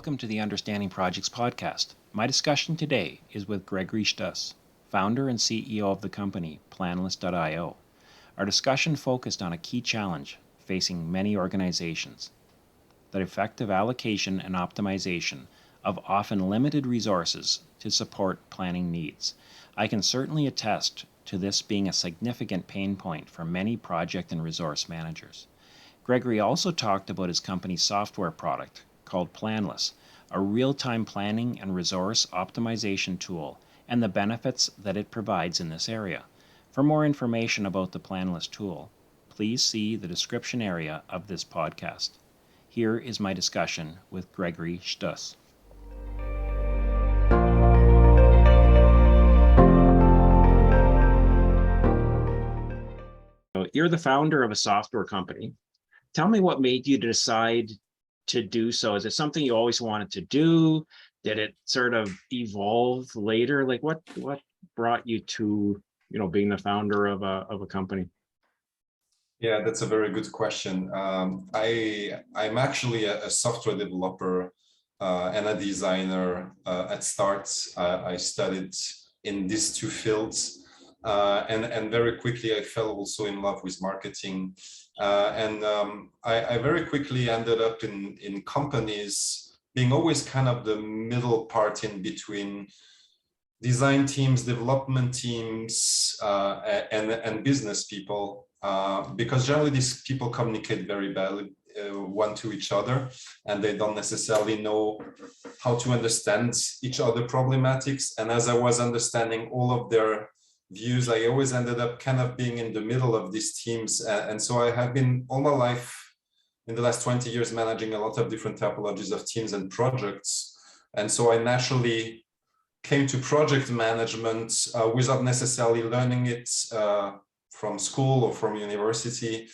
welcome to the Understanding Projects podcast. My discussion today is with Gregory Stoos, founder and CEO of the company Planless.io. Our discussion focused on a key challenge facing many organizations: the effective allocation and optimization of often limited resources to support planning needs. I can certainly attest to this being a significant pain point for many project and resource managers. Gregory also talked about his company's software product called Planless, a real-time planning and resource optimization tool, and the benefits that it provides in this area. For more information about the Planless tool, please see the description area of this podcast. Here is my discussion with Gregory Stoos. You're the founder of a software company. Tell me what made you decide to do so. Is it something you always wanted to do? Did it sort of evolve later? Like what brought you to, being the founder of a company? Yeah, that's a very good question. I'm actually a software developer and a designer at start. I studied in these two fields, and very quickly I fell also in love with marketing. I very quickly ended up in companies being always kind of the middle part in between design teams, development teams, and business people, because generally these people communicate very badly one to each other, and they don't necessarily know how to understand each other problematics. And as I was understanding all of their views, I always ended up kind of being in the middle of these teams. And so I have been all my life, in the last 20 years, managing a lot of different typologies of teams and projects. And so I naturally came to project management without necessarily learning it from school or from university.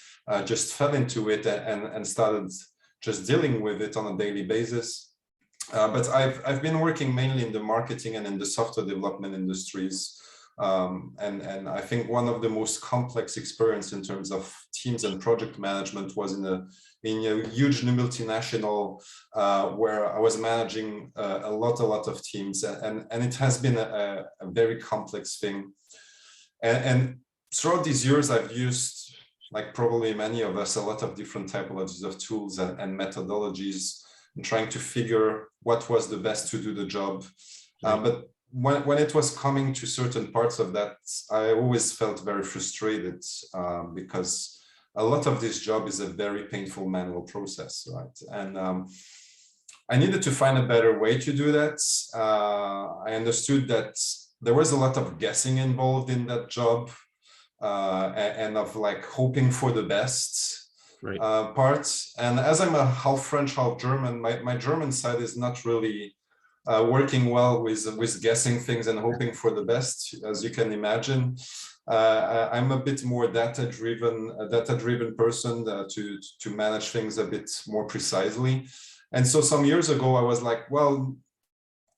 Just fell into it and started just dealing with it on a daily basis. But I've been working mainly in the marketing and in the software development industries. And I think one of the most complex experience in terms of teams and project management was in a huge multinational where I was managing a lot of teams, and it has been a very complex thing. And throughout these years, I've used, like probably many of us, a lot of different typologies of tools and methodologies in trying to figure what was the best to do the job. But when it was coming to certain parts of that, I always felt very frustrated because a lot of this job is a very painful manual process, right? And I needed to find a better way to do that. I understood that there was a lot of guessing involved in that job and of like hoping for the best parts. And as I'm a half French, half German, my German side is not really working well with guessing things and hoping for the best, as you can imagine. I'm a bit more data-driven person to manage things a bit more precisely. And so some years ago, I was like, well,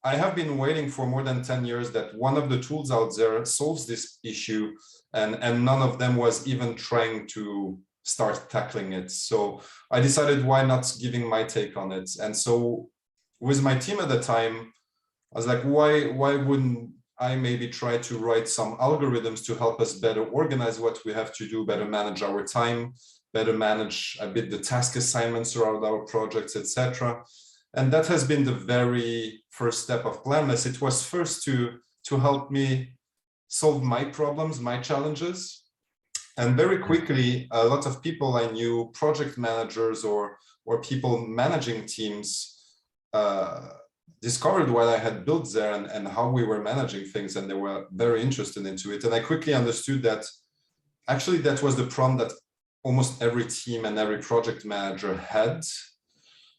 I have been waiting for more than 10 years that one of the tools out there solves this issue, and none of them was even trying to start tackling it. So I decided, why not giving my take on it? And so with my team at the time, I was like, why wouldn't I maybe try to write some algorithms to help us better organize what we have to do, better manage our time, better manage a bit the task assignments around our projects, etc. And that has been the very first step of Planless. It was first to help me solve my problems, my challenges. And very quickly, a lot of people I knew, project managers or people managing teams, discovered what I had built there and how we were managing things, and they were very interested into it. And I quickly understood that actually that was the problem that almost every team and every project manager had.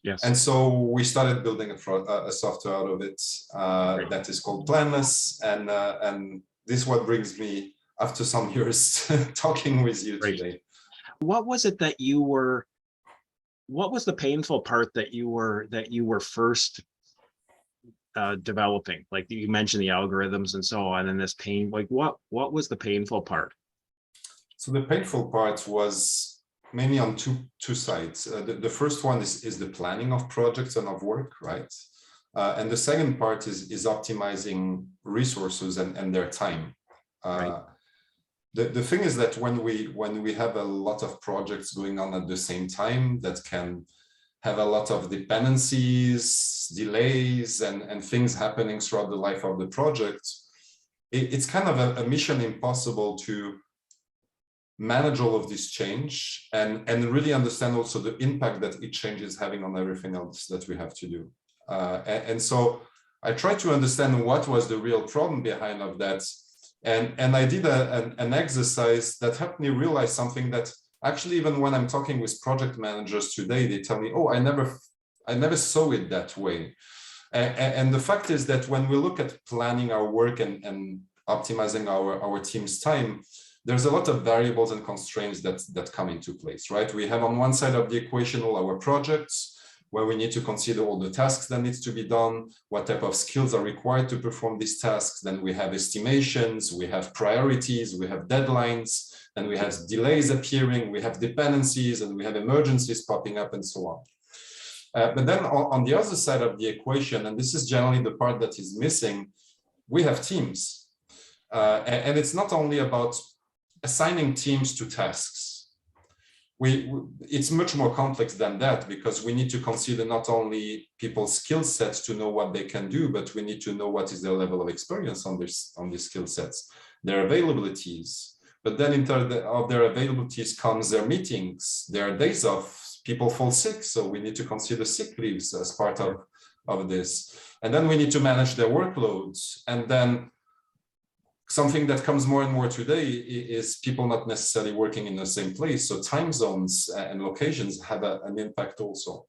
Yes. And so we started building a software out of it that is called Planless, and this is what brings me, after some years, talking with you today. What was it that what was the painful part that you were first developing? Like you mentioned the algorithms and so on, and this pain, like what was the painful part? So the painful part was mainly on two sides. The first one is the planning of projects and of work, right? And the second part is optimizing resources and their time. Right. The thing is that when we have a lot of projects going on at the same time that can have a lot of dependencies, delays, and things happening throughout the life of the project, it's kind of a mission impossible to manage all of this change and really understand also the impact that each change is having on everything else that we have to do. And so I tried to understand what was the real problem behind of that. And I did an exercise that helped me realize something that actually, even when I'm talking with project managers today, they tell me, oh, I never saw it that way. And the fact is that when we look at planning our work and optimizing our team's time, there's a lot of variables and constraints that come into place, right? We have on one side of the equation all our projects, where we need to consider all the tasks that needs to be done, what type of skills are required to perform these tasks. Then we have estimations, we have priorities, we have deadlines, and we have delays appearing, we have dependencies, and we have emergencies popping up, and so on. But then on the other side of the equation, and this is generally the part that is missing, we have teams. And it's not only about assigning teams to tasks. It's much more complex than that, because we need to consider not only people's skill sets to know what they can do, but we need to know what is their level of experience on these skill sets, their availabilities. But then in terms of their availabilities comes their meetings, their days off. People fall sick, so we need to consider sick leaves as part of this. And then we need to manage their workloads. And then something that comes more and more today is people not necessarily working in the same place. So time zones and locations have an impact also.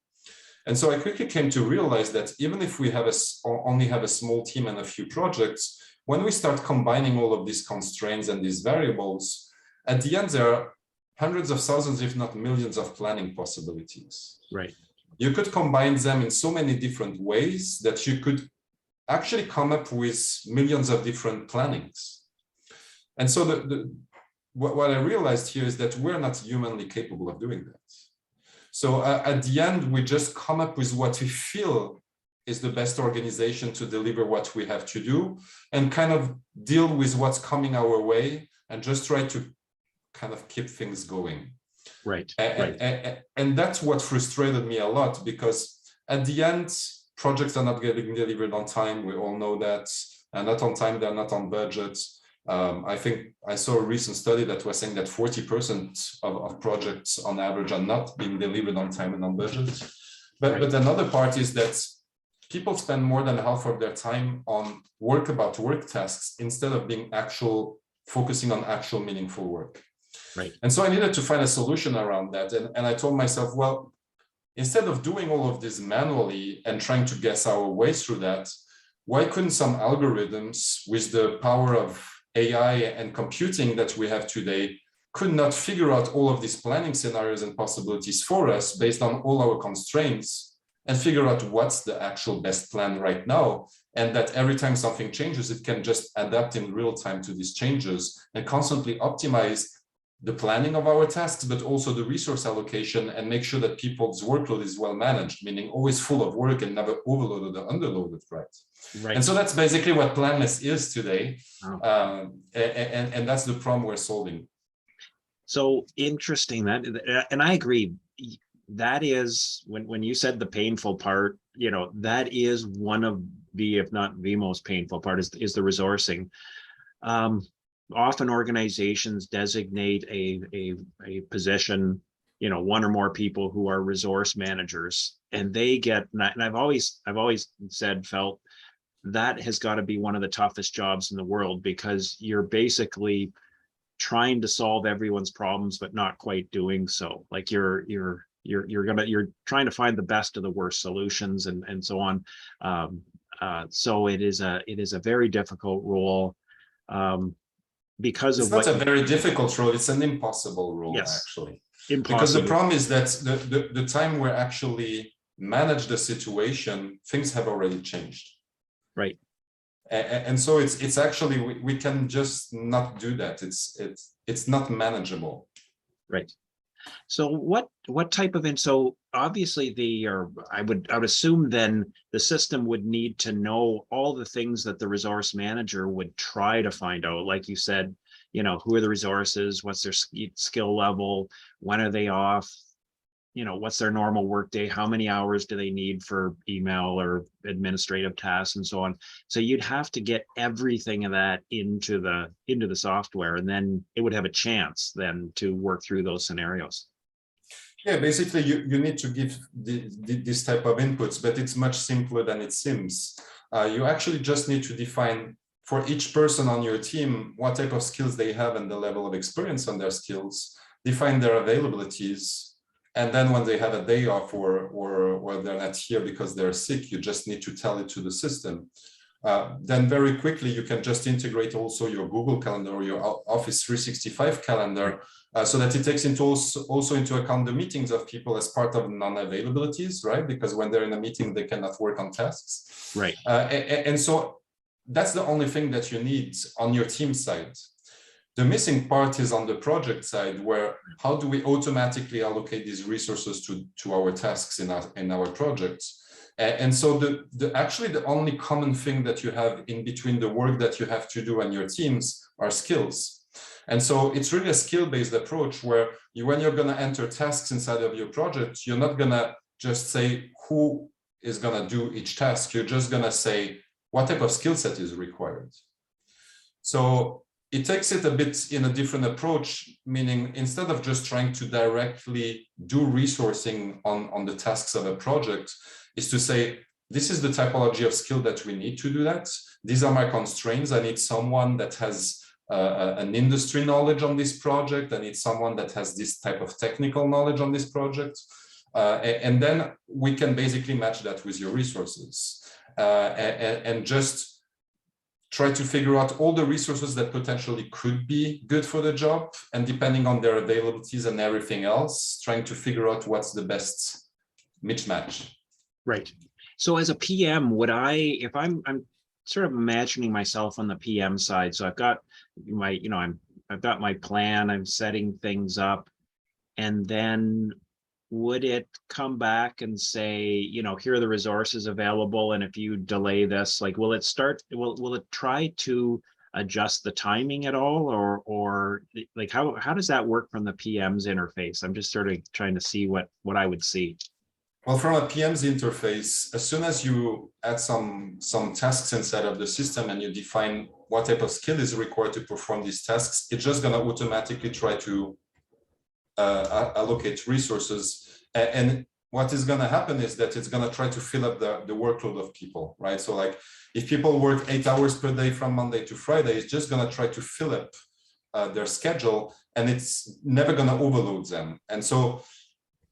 And so I quickly came to realize that even if we have only have a small team and a few projects, when we start combining all of these constraints and these variables, at the end, there are hundreds of thousands, if not millions, of planning possibilities. Right. You could combine them in so many different ways that you could actually come up with millions of different plannings. And so what I realized here is that we're not humanly capable of doing that. So at the end, we just come up with what we feel is the best organization to deliver what we have to do, and kind of deal with what's coming our way and just try to kind of keep things going. Right. And that's what frustrated me a lot, because at the end, projects are not getting delivered on time. We all know that. And not on time, they're not on budget. I think I saw a recent study that was saying that 40% of projects on average are not being delivered on time and on budget. But another part is that people spend more than half of their time on work tasks instead of focusing on actual meaningful work. Right. And so I needed to find a solution around that. And I told myself, well, instead of doing all of this manually and trying to guess our way through that, why couldn't some algorithms with the power of AI and computing that we have today could not figure out all of these planning scenarios and possibilities for us based on all our constraints, and figure out what's the actual best plan right now, and that every time something changes, it can just adapt in real time to these changes and constantly optimize the planning of our tasks, but also the resource allocation, and make sure that people's workload is well managed, meaning always full of work and never overloaded or underloaded, right? And so that's basically what Planless is today. Wow. And that's the problem we're solving. So interesting that, and I agree. That is when you said the painful part, that is one of the, if not the most painful part, is the resourcing. Often organizations designate a position, one or more people who are resource managers, and they get, and I've always felt that has got to be one of the toughest jobs in the world, because you're basically trying to solve everyone's problems, but not quite doing so. Like you're trying to find the best of the worst solutions and so on. So it is a very difficult role. Because it's not a very difficult role, it's an impossible role. Yes, actually. Impossible. Because the problem is that the time we actually manage the situation, things have already changed. Right. And so it's actually, we can just not do that. It's not manageable. Right. So what type of so obviously I would assume then the system would need to know all the things that the resource manager would try to find out. Like you said, who are the resources, what's their skill level, when are they off, what's their normal workday, how many hours do they need for email or administrative tasks and so on. So you'd have to get everything of that into the software, and then it would have a chance then to work through those scenarios. Yeah, basically you need to give this type of inputs, but it's much simpler than it seems. You actually just need to define for each person on your team what type of skills they have and the level of experience on their skills, define their availabilities, and then when they have a day off or they're not here because they're sick, you just need to tell it to the system. Then very quickly, you can just integrate also your Google Calendar or your Office 365 calendar so that it takes also into account the meetings of people as part of non-availabilities, right? Because when they're in a meeting, they cannot work on tasks. Right. And so that's the only thing that you need on your team side. The missing part is on the project side, where how do we automatically allocate these resources to our tasks in our projects? And so actually the only common thing that you have in between the work that you have to do and your teams are skills. And so it's really a skill-based approach where when you're going to enter tasks inside of your project, you're not going to just say who is going to do each task. You're just going to say what type of skill set is required. So it takes it a bit in a different approach, meaning instead of just trying to directly do resourcing on the tasks of a project, is to say, this is the typology of skill that we need to do that. These are my constraints. I need someone that has an industry knowledge on this project. I need someone that has this type of technical knowledge on this project. And then we can basically match that with your resources and just try to figure out all the resources that potentially could be good for the job, and depending on their availabilities and everything else, trying to figure out what's the best mismatch. Right. So as a PM, if I'm sort of imagining myself on the PM side, so I've got I've got my plan, I'm setting things up, and then would it come back and say, here are the resources available, and if you delay this, like, will it try to adjust the timing at all, or like how does that work from the PM's interface? I'm just sort of trying to see what I would see. Well, from a PM's interface, as soon as you add some tasks inside of the system and you define what type of skill is required to perform these tasks, it's just going to automatically try to allocate resources. And what is going to happen is that it's going to try to fill up the workload of people, right? So like if people work 8 hours per day from Monday to Friday, it's just going to try to fill up their schedule, and it's never going to overload them. And so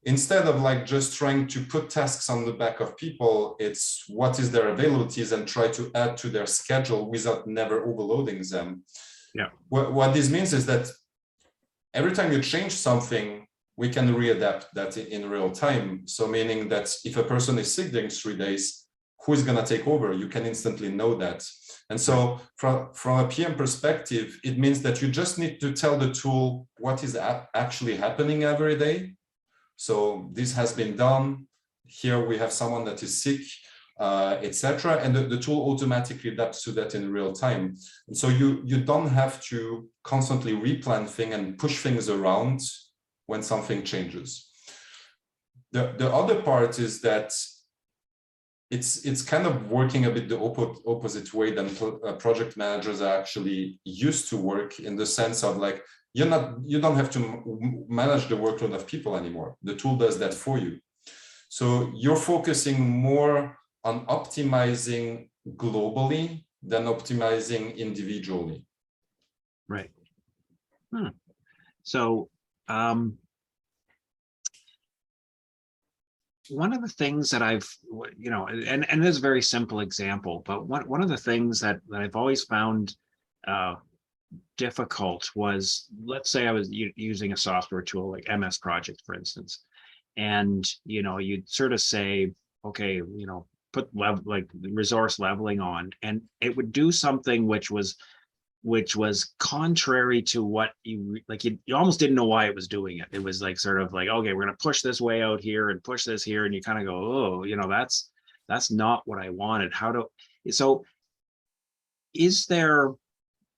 instead of like just trying to put tasks on the back of people, it's what is their availabilities and try to add to their schedule without never overloading them. Yeah. What this means is that every time you change something, we can readapt that in real time. So meaning that if a person is sick during 3 days, who is going to take over? You can instantly know that. And so from a PM perspective, it means that you just need to tell the tool what is actually happening every day. So this has been done. Here we have someone that is sick, etc. And the tool automatically adapts to that in real time. And so you don't have to constantly replan things and push things around when something changes. The other part is that it's kind of working a bit the opposite way than project managers are actually used to work, in the sense of like, you don't have to manage the workload of people anymore. The tool does that for you. So you're focusing more on optimizing globally than optimizing individually. Right. So one of the things that I've, and this is a very simple example, but one of the things that I've always found difficult was, let's say I was using a software tool like MS Project, for instance, and you'd sort of say, okay, put like resource leveling on, and it would do something which was which was contrary to what you almost didn't know why it was doing it. It was like sort of like, okay, we're going to push this way out here and push this here, and you kind of go, oh, that's not what I wanted. So is there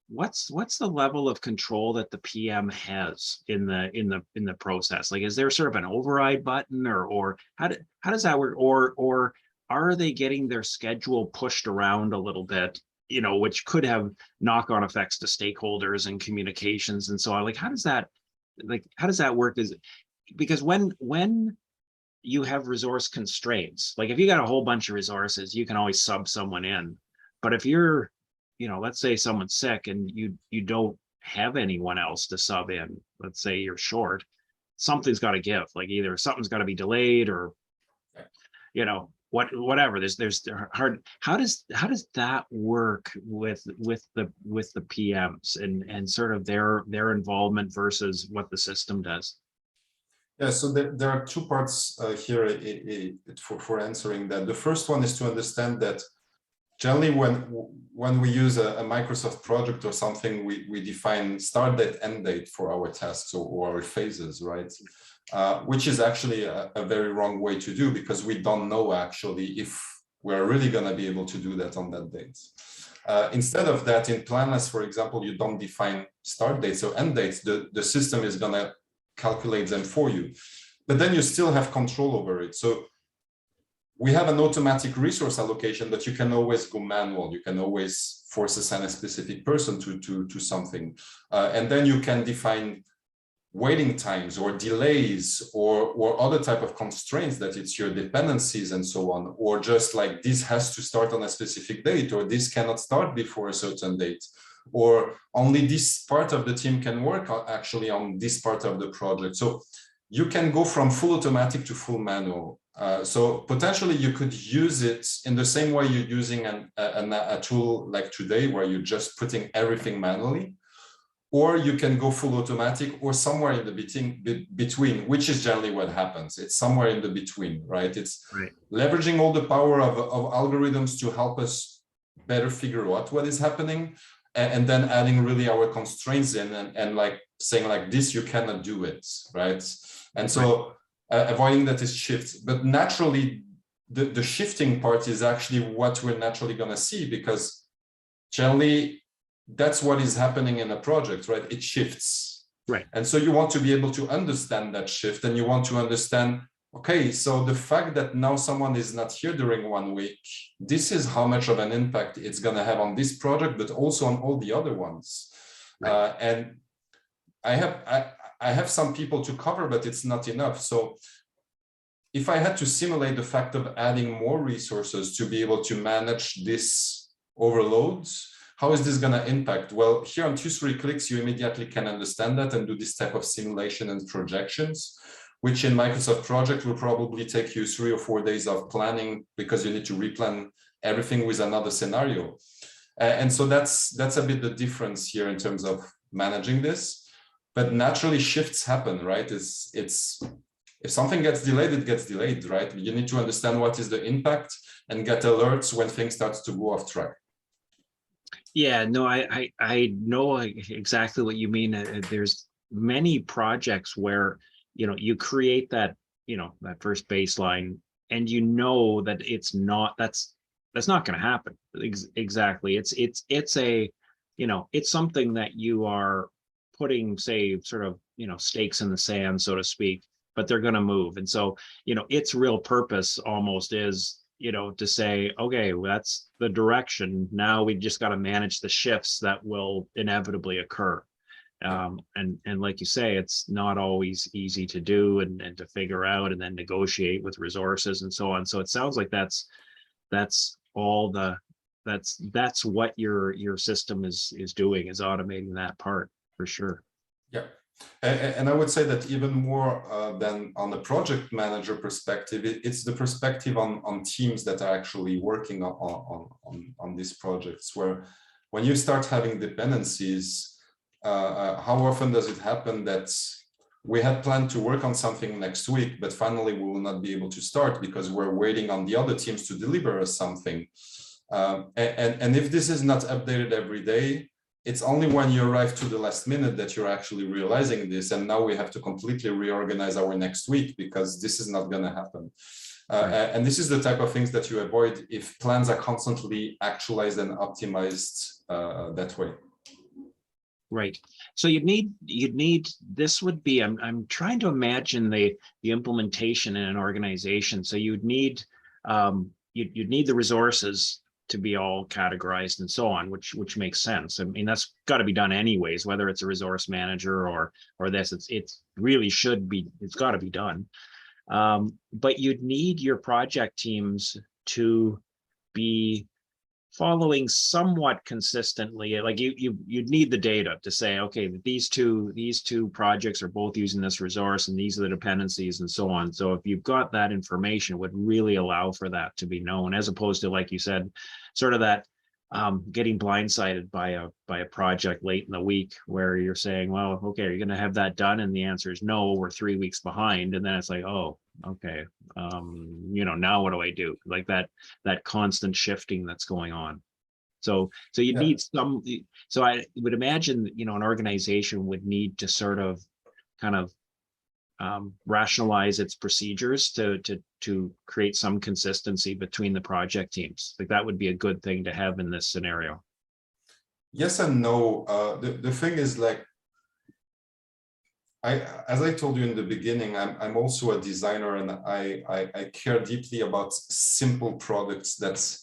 what's the level of control that the PM has in the process? Like, is there sort of an override button, or how does that work? Or are they getting their schedule pushed around a little bit, which could have knock-on effects to stakeholders and communications and so on? Like, how does that work? Because when you have resource constraints, like if you got a whole bunch of resources, you can always sub someone in. But if you're, let's say someone's sick and you don't have anyone else to sub in, let's say you're short, something's got to give. Like either something's got to be delayed or, whatever. There's hard. How does that work with the PMs and sort of their involvement versus what the system does? Yeah, so there are two parts here for answering that. The first one is to understand that generally when we use a Microsoft project or something, we define start date, end date for our tasks or our phases, right? Which is actually a very wrong way to do, because we don't know actually if we're really going to be able to do that on that date. Instead of that, in Planless, for example, you don't define start dates or end dates. The system is going to calculate them for you, but then you still have control over it. So we have an automatic resource allocation, but you can always go manual. You can always force assign a specific person to something. And then you can define waiting times or delays or other type of constraints, that it's your dependencies and so on, or just like this has to start on a specific date, or this cannot start before a certain date, or only this part of the team can work actually on this part of the project. So you can go from full automatic to full manual. So potentially you could use it in the same way you're using a tool like today, where you're just putting everything manually, or you can go full automatic, or somewhere in the between, which is generally what happens. It's somewhere in the between, right? It's right. Leveraging all the power of algorithms to help us better figure out what is happening, and then adding really our constraints in, and like saying like this, you cannot do it, right? And so avoiding that is shift. But naturally, the shifting part is actually what we're naturally going to see, because generally that's what is happening in a project, right? It shifts. Right. And so you want to be able to understand that shift, and you want to understand, okay, so the fact that now someone is not here during 1 week, this is how much of an impact it's going to have on this project, but also on all the other ones. Right. And I have some people to cover, but it's not enough. So if I had to simulate the fact of adding more resources to be able to manage this overloads, how is this going to impact? Well, here on 2-3 clicks, you immediately can understand that and do this type of simulation and projections, which in Microsoft Project will probably take you 3 or 4 days of planning, because you need to replan everything with another scenario. And so that's a bit the difference here in terms of managing this. But naturally shifts happen, right? It's if something gets delayed, it gets delayed, right? You need to understand what is the impact and get alerts when things start to go off track. Yeah, no, I know exactly what you mean. There's many projects where, you create that, that first baseline, and that it's not, that's not going to happen. Exactly. It's a, it's something that you are putting, say, sort of, stakes in the sand, so to speak, but they're going to move. And so, its real purpose almost is, to say, okay, well, that's the direction. Now we just got to manage the shifts that will inevitably occur. And like you say, it's not always easy to do and to figure out, and then negotiate with resources and so on. So it sounds like that's what your system is doing, is automating that part for sure. Yeah. And I would say that even more than on the project manager perspective, it's the perspective on teams that are actually working on these projects, where when you start having dependencies, how often does it happen that we had planned to work on something next week, but finally we will not be able to start because we're waiting on the other teams to deliver us something. And if this is not updated every day, it's only when you arrive to the last minute that you're actually realizing this. And now we have to completely reorganize our next week because this is not going to happen. And this is the type of things that you avoid if plans are constantly actualized and optimized that way. Right. So you'd need this would be, I'm trying to imagine the implementation in an organization. So you'd need you'd need the resources to be all categorized and so on, which makes sense. I mean, that's got to be done anyways, whether it's a resource manager or this, it's really should be, it's got to be done. But you'd need your project teams to be following somewhat consistently. Like you'd need the data to say, okay, these two projects are both using this resource and these are the dependencies and so on. So if you've got that information, it would really allow for that to be known, as opposed to, like you said, sort of that getting blindsided by a project late in the week where you're saying, well, okay, are you going to have that done? And the answer is no, we're 3 weeks behind. And then it's like, oh, okay, now what do I do? Like that constant shifting that's going on. So you need some, so I would imagine, an organization would need to sort of kind of rationalize its procedures to create some consistency between the project teams. Like that would be a good thing to have in this scenario. Yes and no. The thing is, like, as I told you in the beginning, I'm also a designer, and I care deeply about simple products that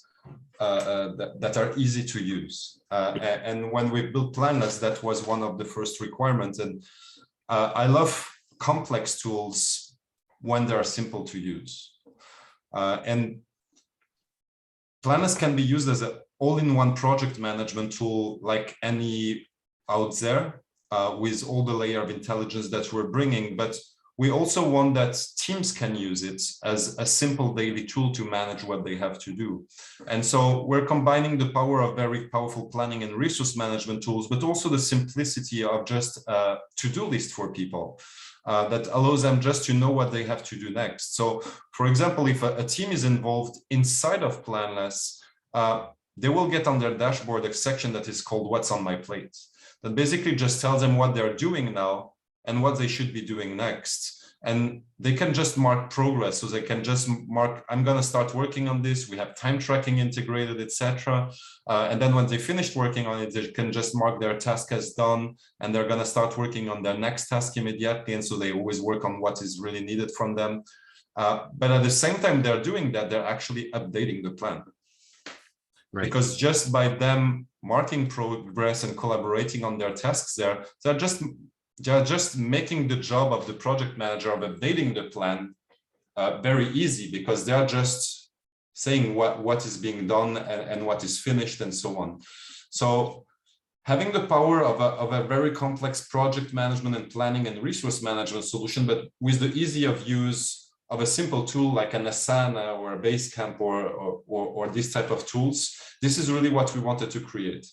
are easy to use. And when we built Planless, that was one of the first requirements. And I love complex tools when they are simple to use. And Planless can be used as an all-in-one project management tool, like any out there, with all the layer of intelligence that we're bringing. But we also want that teams can use it as a simple daily tool to manage what they have to do. And so we're combining the power of very powerful planning and resource management tools, but also the simplicity of just a to-do list for people that allows them just to know what they have to do next. So, for example, if a team is involved inside of Planless, they will get on their dashboard a section that is called What's on My Plate, that basically just tells them what they're doing now and what they should be doing next. And they can just mark progress. So they can just mark, I'm going to start working on this. We have time tracking integrated, etc. And then when they finished working on it, they can just mark their task as done, and they're going to start working on their next task immediately. And so they always work on what is really needed from them. But at the same time they're doing that, they're actually updating the plan. Right. Because just by them marking progress and collaborating on their tasks there, they're just making the job of the project manager of updating the plan very easy, because they're just saying what is being done and what is finished and so on. So having the power of a very complex project management and planning and resource management solution, but with the ease of use of a simple tool like an Asana or a Basecamp or this type of tools, this is really what we wanted to create.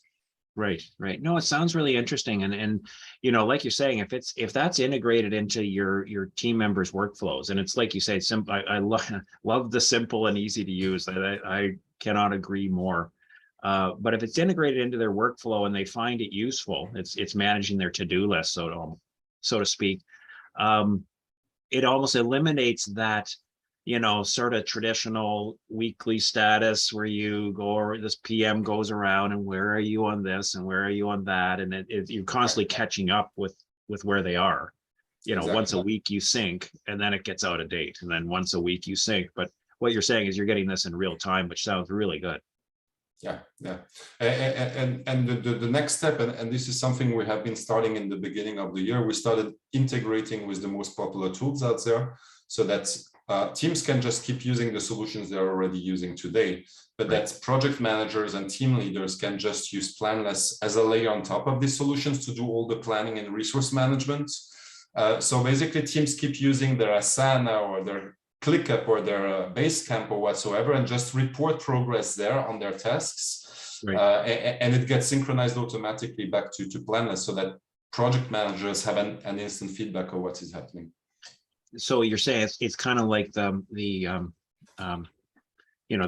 Right. No, it sounds really interesting. And like you're saying, if that's integrated into your team members' workflows, and it's like you say, simple. I love the simple and easy to use. I cannot agree more. But if it's integrated into their workflow and they find it useful, it's managing their to-do list, so to speak. It almost eliminates that, sort of traditional weekly status where you go, or this PM goes around and where are you on this and where are you on that, and you're constantly catching up with where they are. Exactly. Once a week you sync, and then it gets out of date, and then once a week you sync. But what you're saying is you're getting this in real time, which sounds really good. Yeah. And the next step, and this is something we have been starting in the beginning of the year, we started integrating with the most popular tools out there, so that teams can just keep using the solutions they're already using today, but that project managers and team leaders can just use Planless as a layer on top of these solutions to do all the planning and resource management. So basically teams keep using their Asana or their ClickUp or their Basecamp or whatsoever, and just report progress there on their tasks. Right. And it gets synchronized automatically back to Planless, so that project managers have an instant feedback of what is happening. So you're saying it's kind of like the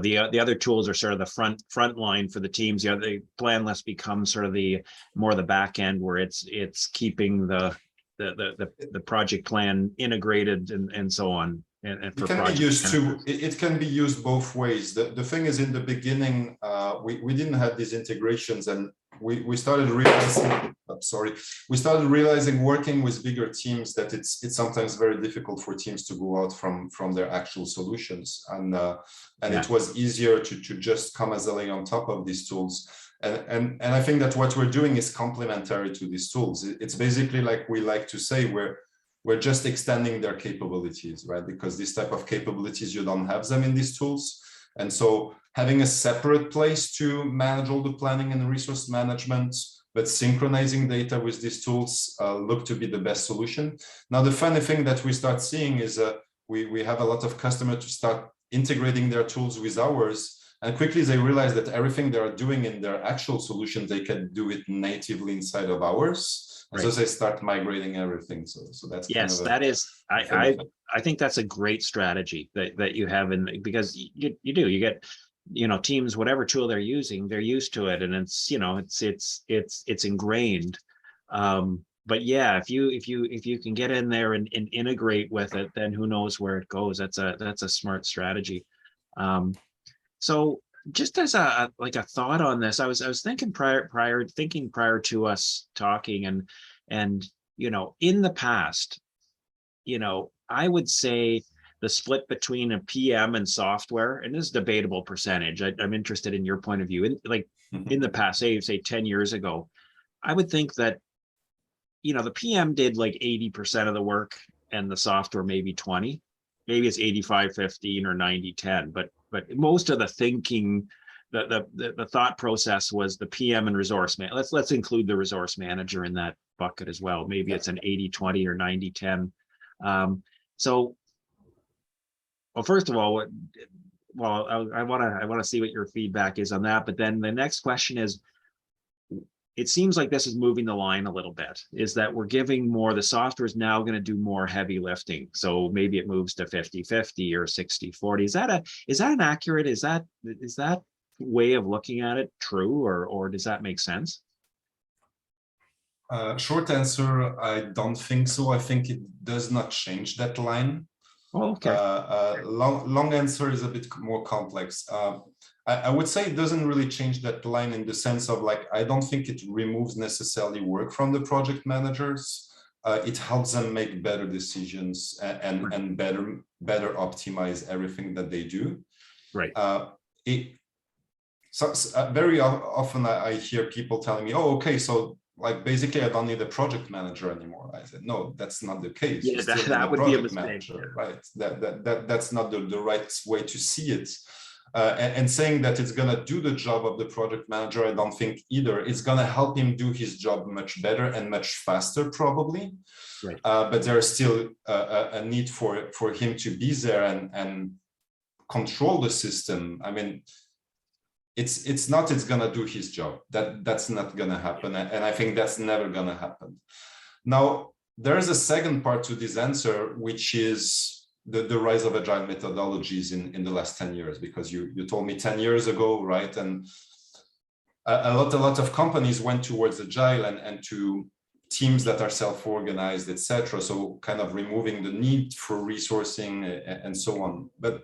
the other tools are sort of the front line for the teams. The Planless becomes sort of the more the back end, where it's keeping the project plan integrated and so on, and for It can be project used managers. it can be used both ways. The thing is, in the beginning, we didn't have these integrations, and we started realizing, we started realizing, working with bigger teams, that it's sometimes very difficult for teams to go out from their actual solutions, and it was easier to just come as a layer on top of these tools. And I think that what we're doing is complementary to these tools. It's basically, like we like to say, we're just extending their capabilities, right? Because this type of capabilities, you don't have them in these tools. And so having a separate place to manage all the planning and resource management, but synchronizing data with these tools look to be the best solution. Now, the funny thing that we start seeing is we have a lot of customers to start integrating their tools with ours, and quickly they realize that everything they are doing in their actual solution, they can do it natively inside of ours. Right. So they start migrating everything. So that's yes, kind of that is. I think that's a great strategy that you have, because you get teams, whatever tool they're using, they're used to it, and it's ingrained. But yeah, if you can get in there and integrate with it, then who knows where it goes. That's a smart strategy. So just as a thought on this, I was thinking prior to us talking, and in the past, I would say the split between a PM and software, and this is a debatable percentage. I'm interested in your point of view. In the past, say 10 years ago, I would think that the PM did like 80% of the work, and the software maybe 20. Maybe it's 85-15 or 90-10, but most of the thinking, the thought process was the PM and resource man. Let's include the resource manager in that bucket as well. Maybe it's an 80-20 or 90-10. So, well, first of all, I want to see what your feedback is on that. But then the next question is, it seems like this is moving the line a little bit, is that we're giving more, the software is now going to do more heavy lifting. So maybe it moves to 50-50 or 60-40. Is that an accurate, is that way of looking at it true, or does that make sense? Short answer, I don't think so. I think it does not change that line. Oh, okay. Long answer is a bit more complex. I would say it doesn't really change that line, in the sense of, like, I don't think it removes necessarily work from the project managers. It helps them make better decisions and better optimize everything that they do. Right. Very often I hear people telling me, "Oh, okay, so like basically I don't need a project manager anymore." I said, no, that's not the case. Yeah, that would be a mistake, manager, right? That's not the right way to see it. And saying that it's going to do the job of the project manager, I don't think either. It's going to help him do his job much better and much faster, probably. Right. But there's still a need for him to be there and control the system. I mean, it's going to do his job. That's not going to happen. And I think that's never going to happen. Now, there's a second part to this answer, which is the rise of agile methodologies in the last 10 years, because you told me 10 years ago, right? And a lot of companies went towards agile and to teams that are self-organized, etc. So kind of removing the need for resourcing and so on. But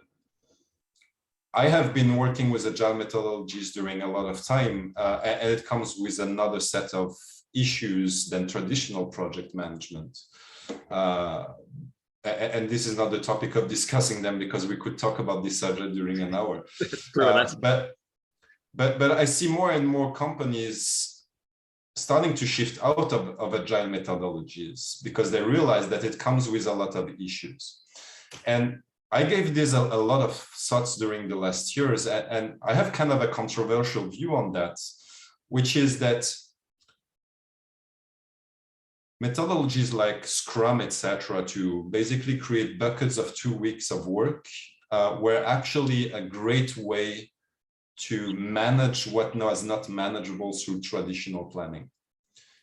I have been working with agile methodologies during a lot of time, and it comes with another set of issues than traditional project management. And this is not the topic of discussing them, because we could talk about this subject during an hour. But I see more and more companies starting to shift out of agile methodologies, because they realize that it comes with a lot of issues. And I gave this a lot of thoughts during the last years, and I have kind of a controversial view on that, which is that methodologies like Scrum, etc., to basically create buckets of 2 weeks of work were actually a great way to manage what was not manageable through traditional planning.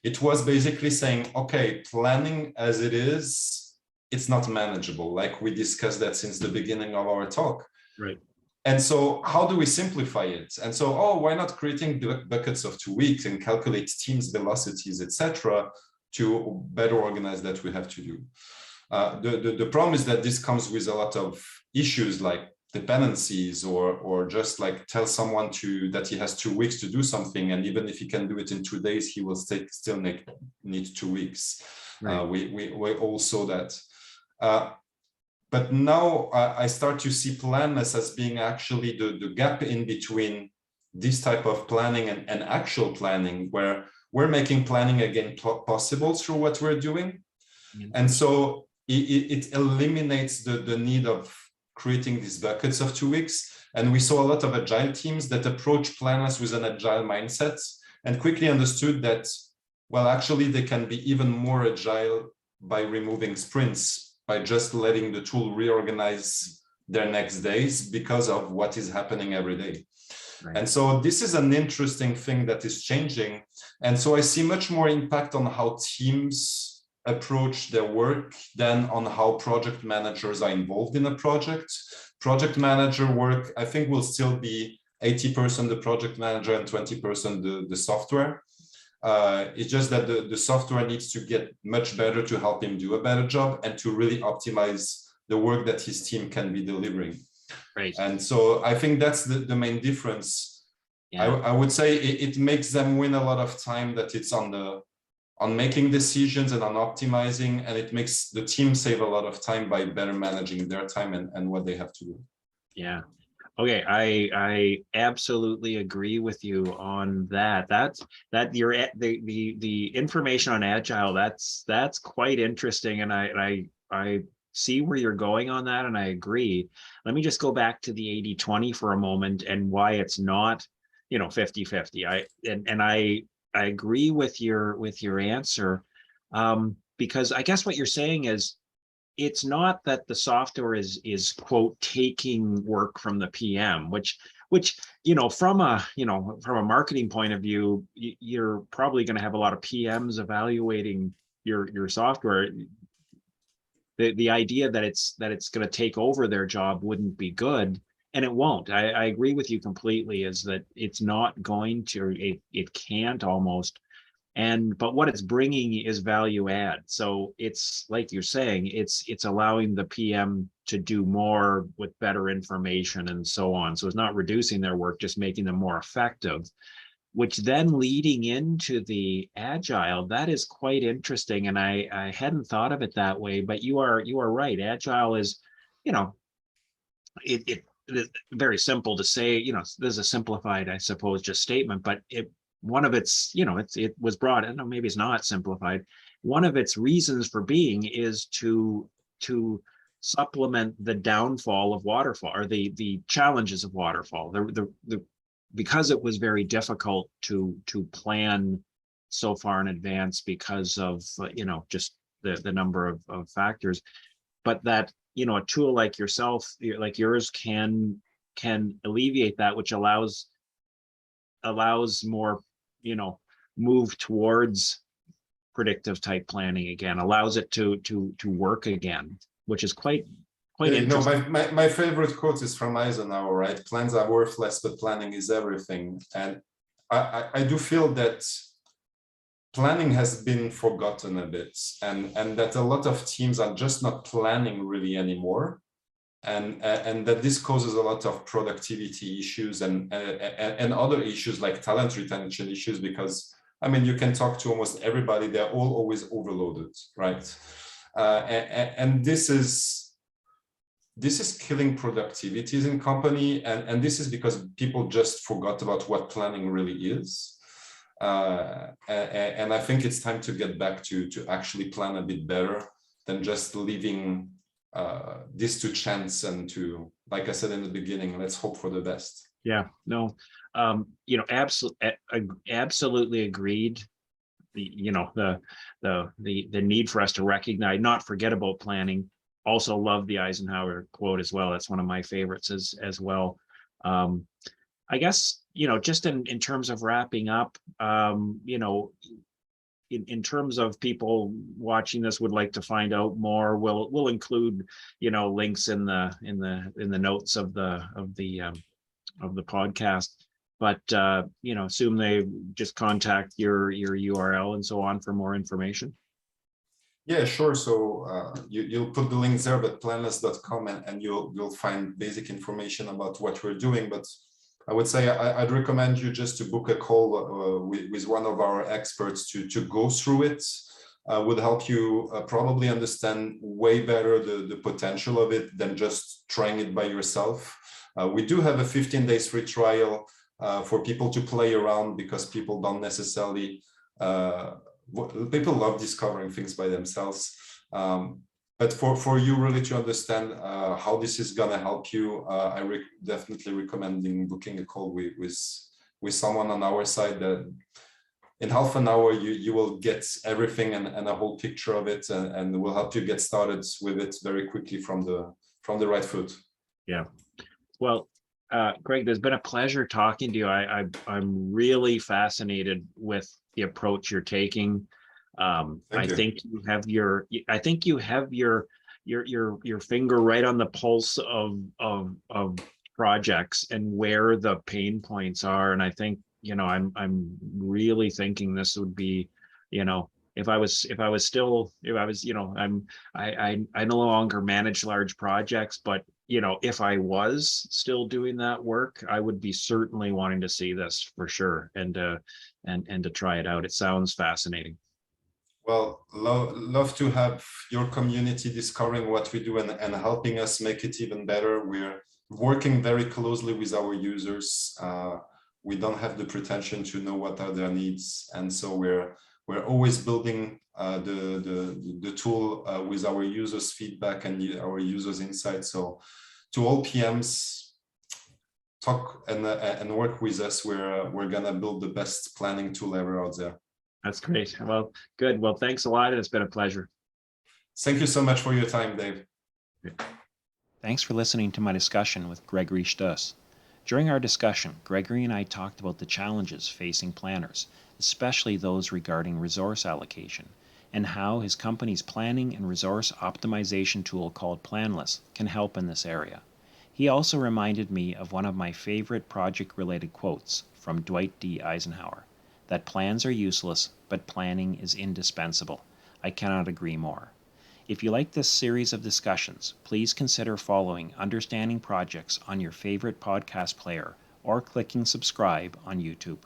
It was basically saying, okay, planning as it is, it's not manageable, like we discussed that since the beginning of our talk. Right. And so how do we simplify it? And so, oh, why not creating buckets of 2 weeks and calculate teams velocities, etc., to better organize that we have to do. The problem is that this comes with a lot of issues like dependencies, or just like tell someone that he has 2 weeks to do something, and even if he can do it in 2 days, he will still need 2 weeks. Right. We all saw that. But now I start to see Planless as being actually the gap in between this type of planning and actual planning, where we're making planning again possible through what we're doing. And so it eliminates the need of creating these buckets of 2 weeks. And we saw a lot of agile teams that approach Planless with an agile mindset and quickly understood that, well, actually they can be even more agile by removing sprints, by just letting the tool reorganize their next days because of what is happening every day. Right. And so this is an interesting thing that is changing. And so I see much more impact on how teams approach their work than on how project managers are involved in a project. Project manager work, I think, will still be 80% the project manager and 20% the software. It's just that the software needs to get much better to help him do a better job and to really optimize the work that his team can be delivering. Right. And so I think that's the main difference. Yeah. I would say it makes them win a lot of time, that it's on making decisions and on optimizing, and it makes the team save a lot of time by better managing their time and what they have to do. Yeah. Okay, I absolutely agree with you on that. The information on agile, that's quite interesting, and I see where you're going on that, and I agree. Let me just go back to the 80-20 for a moment and why it's not, 50-50. I agree with your answer, because I guess what you're saying is, it's not that the software is quote taking work from the PM, which from a marketing point of view, you're probably going to have a lot of PMs evaluating your software. The idea that it's going to take over their job wouldn't be good, and it won't. I agree with you completely, is that it's not going to, it can't almost. But what it's bringing is value add. So it's like you're saying, it's allowing the PM to do more with better information and so on. So it's not reducing their work, just making them more effective, which then leading into the agile, that is quite interesting. And I hadn't thought of it that way, but you are right. Agile is, it very simple to say, there's a simplified, I suppose, just statement, but one of its, it was brought in, or maybe it's not simplified. One of its reasons for being is to supplement the downfall of waterfall, or the challenges of waterfall. Because it was very difficult to plan so far in advance because of just the number of factors, but that a tool like yours can alleviate that, which allows more move towards predictive type planning again, allows it to work again, which is quite interesting. My favorite quote is from Eisenhower, right? Plans are worthless, but planning is everything. And I do feel that planning has been forgotten a bit, and that a lot of teams are just not planning really anymore. And that this causes a lot of productivity issues and other issues like talent retention issues, because you can talk to almost everybody, they're all always overloaded, right? And this is killing productivities in company, and this is because people just forgot about what planning really is. And I think it's time to get back to actually plan a bit better than just leaving this to chance and to, like I said in the beginning, let's hope for the best. Yeah, no, absolutely agreed. The need for us to recognize, not forget about planning. Also love the Eisenhower quote as well. That's one of my favorites as well. I guess, just in terms of wrapping up, in terms of people watching this would like to find out more, we'll include, links in the notes of the podcast. But assume they just contact your URL and so on for more information. Yeah, sure. So you'll put the links there, but planless.com, and you'll find basic information about what we're doing. But I would say I'd recommend you just to book a call with one of our experts to go through it. Would help you probably understand way better the potential of it than just trying it by yourself. We do have a 15 days free trial for people to play around, because people don't necessarily people love discovering things by themselves. But for you really to understand how this is going to help you, definitely recommending booking a call with someone on our side. That in half an hour you will get everything and a whole picture of it, and will help you get started with it very quickly from the right foot. Yeah. Well, Greg, there's been a pleasure talking to you. I'm really fascinated with the approach you're taking. I think you have your finger right on the pulse of projects and where the pain points are. And I think, I'm really thinking this would be, if I was I no longer manage large projects, but if I was still doing that work, I would be certainly wanting to see this for sure, and to try it out. It sounds fascinating. Well, love to have your community discovering what we do and helping us make it even better. We're working very closely with our users. We don't have the pretension to know what are their needs, and so we're always building the tool with our users' feedback and our users' insights. So, to all PMs, talk and work with us. We're gonna build the best planning tool ever out there. That's great. Well, good. Well, thanks a lot. It's been a pleasure. Thank you so much for your time, Dave. Thanks for listening to my discussion with Gregory Stoos. During our discussion, Gregory and I talked about the challenges facing planners, especially those regarding resource allocation, and how his company's planning and resource optimization tool called Planless can help in this area. He also reminded me of one of my favorite project-related quotes from Dwight D. Eisenhower, that plans are useless, but planning is indispensable. I cannot agree more. If you like this series of discussions, please consider following Understanding Projects on your favorite podcast player or clicking subscribe on YouTube.